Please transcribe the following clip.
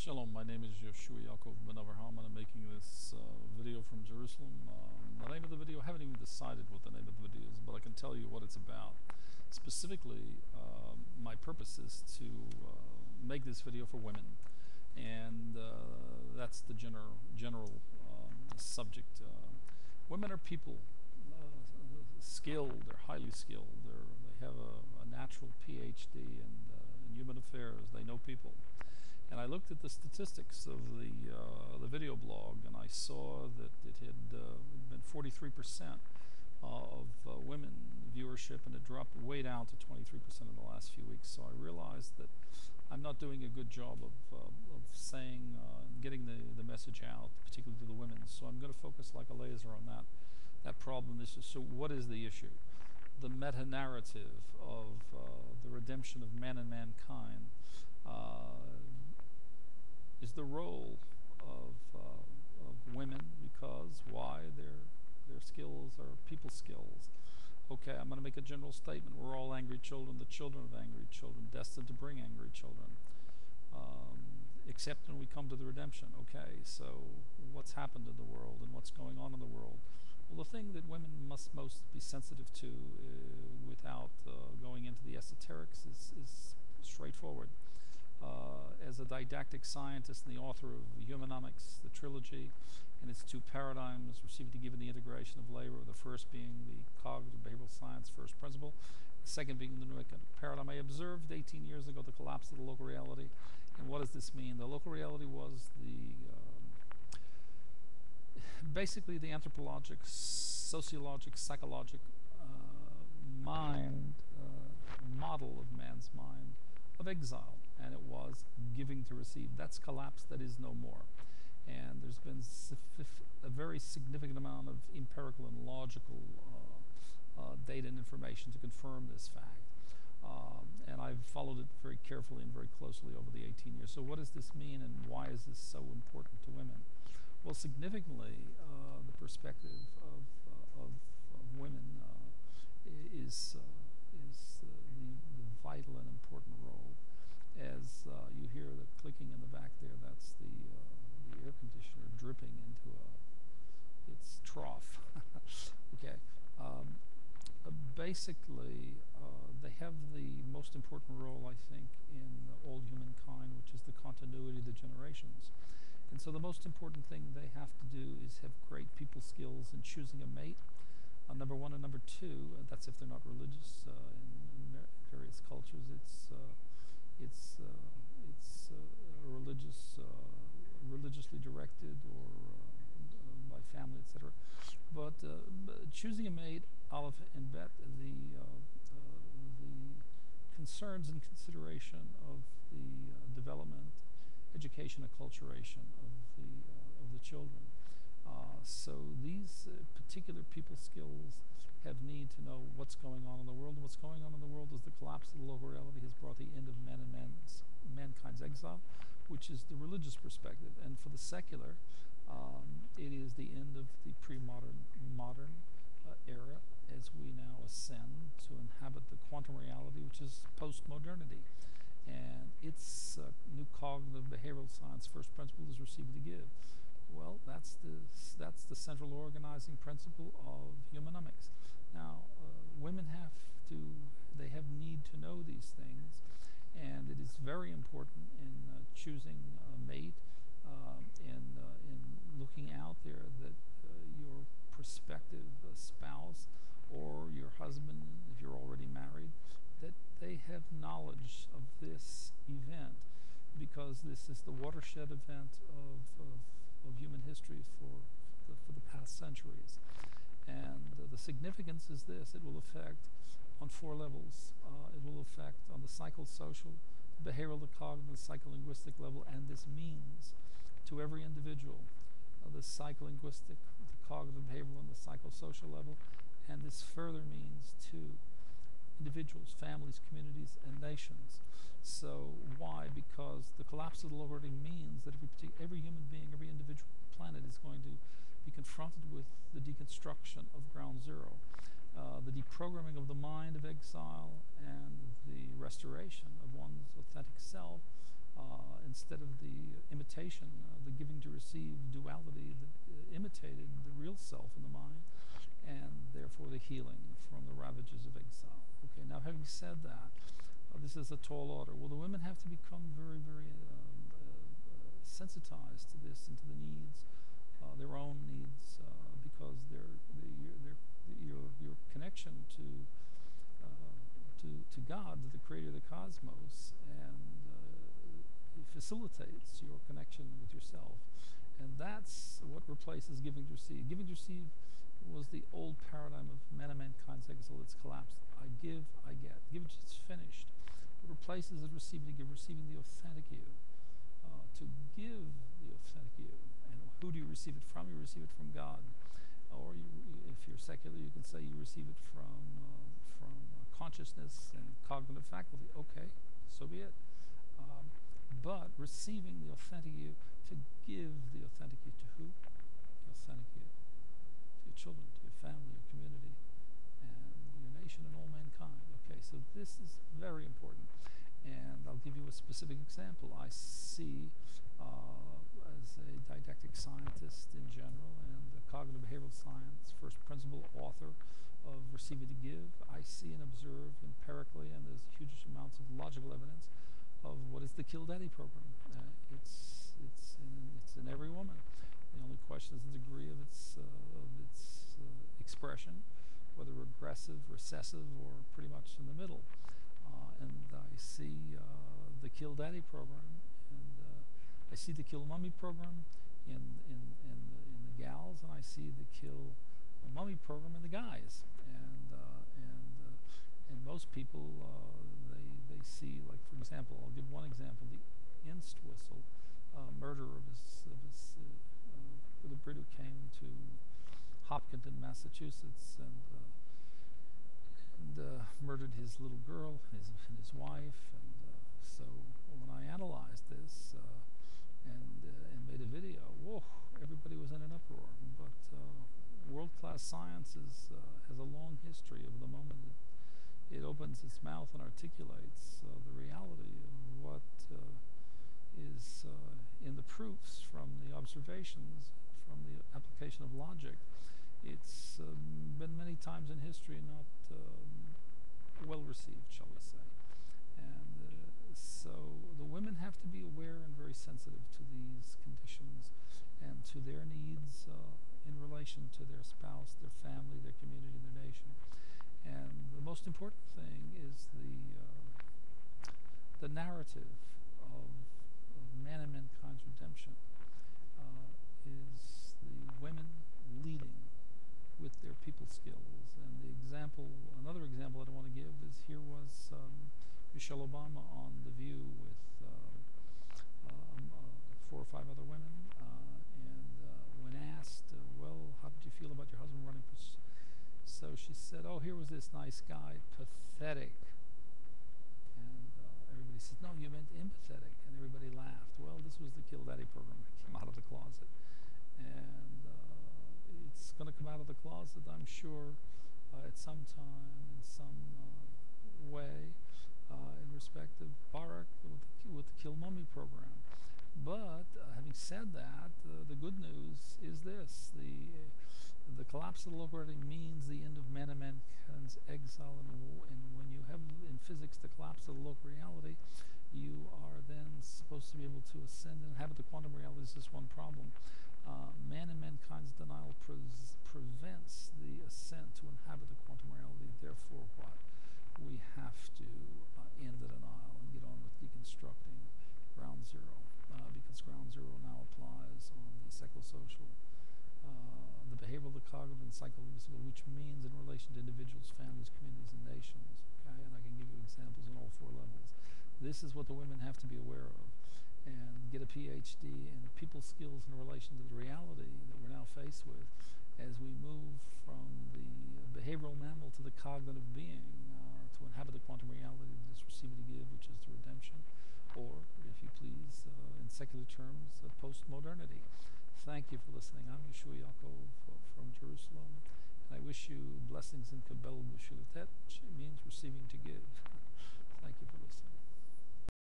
Shalom, my name is Yoshua Yaakov Ben Avraham, and I'm making this video from Jerusalem. The name of the video, I haven't even decided what the name of the video is, but I can tell you what it's about. Specifically, my purpose is to make this video for women, and that's the general subject. Women are people, skilled, they're highly skilled, they have a natural PhD in human affairs, they know people. And I looked at the statistics of the video blog, and I saw that it had been 43% of women viewership, and it dropped way down to 23% in the last few weeks. So I realized that I'm not doing a good job of saying, getting the message out, particularly to the women. So I'm going to focus like a laser on that problem. So what is the issue? The meta-narrative of the redemption of man and mankind is the role of women, because why? Their skills are people skills. Okay, I'm going to make a general statement. We're all angry children, the children of angry children, destined to bring angry children. Except when we come to the redemption. Okay, so what's happened in the world and what's going on in the world? Well, the thing that women must most be sensitive to, without going into the esoterics, is straightforward. As a didactic scientist and the author of Humanomics, the trilogy, and its two paradigms received to give in the integration of labor, the first being the cognitive behavioral science first principle, the second being the new economic paradigm. I observed 18 years ago the collapse of the local reality. And what does this mean? The local reality was basically the anthropologic, sociologic, psychologic mind model of man's mind of exile, and it was giving to receive. That's collapsed. That is no more. And there's been a very significant amount of empirical and logical data and information to confirm this fact. And I've followed it very carefully and very closely over the 18 years. So what does this mean, and why is this so important to women? Well, significantly, the perspective of women is the vital and important role. As you hear the clicking in the back there, that's the air conditioner dripping into its trough. Okay. Basically, they have the most important role, I think, in all humankind, which is the continuity of the generations. And so the most important thing they have to do is have great people skills in choosing a mate, number one, and number two, that's if they're not religious. In various cultures, it's religiously directed, or by family, etc. But choosing a mate, Aleph and Bet, the concerns and consideration of the development, education, acculturation of the children. So these particular people skills have need to know what's going on in the world. And what's going on in the world is the collapse of the local reality has brought the end of man and mankind's exile, which is the religious perspective. And for the secular, it is the end of the modern era, as we now ascend to inhabit the quantum reality, which is post-modernity. And its new cognitive behavioral science first principle is receive to give. Well, that's the central organizing principle of Humanomics. Now, women they have need to know these things, and it is very important in choosing a mate, in looking out there, that your prospective spouse or your husband, if you're already married, that they have knowledge of this event, because this is the watershed event of human history for the past centuries. And the significance is this: it will affect on four levels. It will affect on the psychosocial, the behavioral, the cognitive, the psycholinguistic level, and this means to every individual, the psycholinguistic, the cognitive, behavioral, and the psychosocial level, and this further means to individuals, families, communities, and nations. So why? Because the collapse of the local reality means that every human being, every individual planet is going to be confronted with the deconstruction of ground zero, the deprogramming of the mind of exile, and the restoration of one's authentic self instead of the imitation, the giving to receive duality that imitated the real self in the mind, and therefore the healing from the ravages of exile. Okay, now having said that, this is a tall order. Well, the women have to become very, very sensitized to this and to the needs, their own needs, because your connection to God, to the creator of the cosmos, and it facilitates your connection with yourself. And that's what replaces giving to receive. Giving to receive was the old paradigm of man and mankind's exile. It's collapsed. I give, I get. Give, it's finished. It replaces it receiving to give, receiving the authentic you. To give the authentic you. And who do you receive it from? You receive it from God. Or if you're secular, you can say you receive it from consciousness and cognitive faculty. Okay, so be it. But receiving the authentic you, to give the authentic you to who? The authentic you. To your children, to your family, your community, and your nation and all mankind. Okay, so this is very important. And I'll give you a specific example. I see, as a didactic scientist in general and a cognitive behavioral science first principle author of Receiving to Give, I see and observe empirically, and there's huge amounts of logical evidence of what is the Kill Daddy program. It's in every woman. The only question is the degree of its expression, whether aggressive, recessive, or pretty much in the middle. And I see the Kill Daddy program, and I see the Kill Mummy program in the gals, and I see the Kill Mummy program in the guys. And most people they see, like, for example, I'll give one example: the Inst whistle murder of the Brit who came to Hopkinton, Massachusetts, and murdered his little girl and his wife. And so when I analyzed this and made a video, whoa, everybody was in an uproar. But world-class science has a long history of the moment it opens its mouth and articulates the reality of what is in the proofs from the observations, from the application of logic. It's been many times in history not well received, shall we say. And so the women have to be aware and very sensitive to these conditions and to their needs in relation to their spouse, their family, their community, their nation. And the most important thing is the narrative of man and mankind's redemption is the women leading with their people skills. And the example, another example that I want to give is, here was Michelle Obama on The View with 4 or 5 other women, and when asked, well, how did you feel about your husband running? So she said, oh, here was this nice guy, pathetic. And everybody said, no, you meant empathetic. And everybody laughed. Well, this was the Kill Daddy program. It came out of the closet. And it's going to come out of the closet, I'm sure, at some time, in some way, in respect of Barack with the Kill Mummy program. But having said that, the good news is this: the collapse of the local reality means the end of man and mankind's exile, and when you have in physics the collapse of the local reality, you are then supposed to be able to ascend and inhabit the quantum reality. There's just one problem: man and mankind's denial prevents the ascent to inhabit the quantum reality. Therefore, what? We have to end the denial and get on with deconstructing ground zero, because ground zero now applies on the psychosocial, the behavioral, the cognitive, and psychological, which means in relation to individuals, families, communities, and nations. Okay, and I can give you examples on all 4 levels. This is what the women have to be aware of, and get a PhD in people skills in relation to the reality that we're now faced with as we move from the behavioral mammal to the cognitive being, to inhabit the quantum reality that is receiving to give, which is the redemption, or, if you please, in secular terms, post-modernity. Thank you for listening. I'm Yeshua Yaakov from Jerusalem, and I wish you blessings in Kabbalah B'Shulat, which means receiving to give.